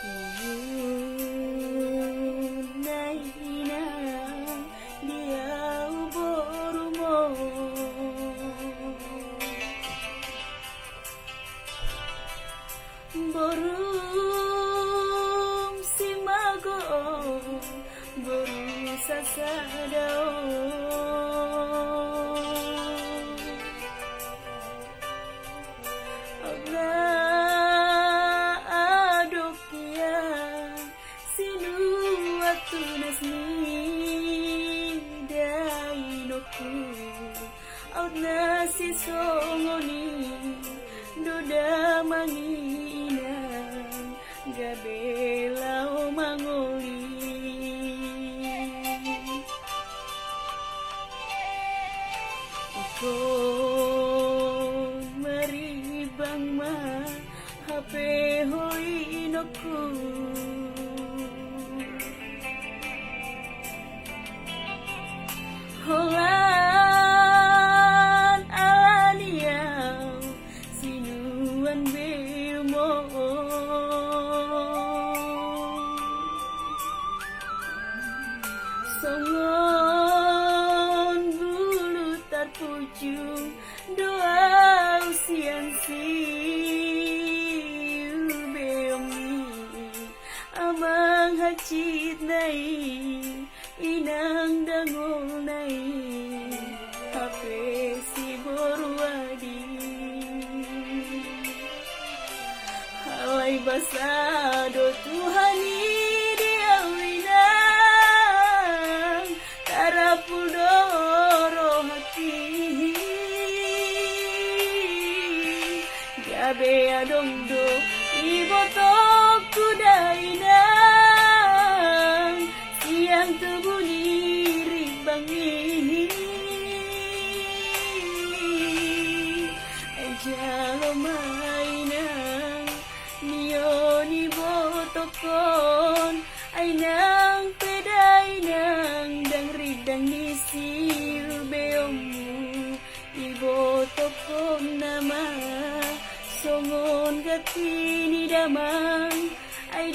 Nay inang dia borumo borum simago borum sasadao tunas ni dainoku out na si songoni doda manginang gabela mangoli iko maribang ma hape hoinoku Holan alaniaw sinuan bemo songon bulu tarpujung doa usian siu beomi amang hacit nai inang dangol nai hape si boruadi halai basado Tuhani dia winang tarapudoro hati gabe adongdo ibotok kudainang siang tubuh lirik bangi jalo mainang nioni botokon ay nang peday nang dangridang nisil beomu ibotokon nama songon gatini damang ay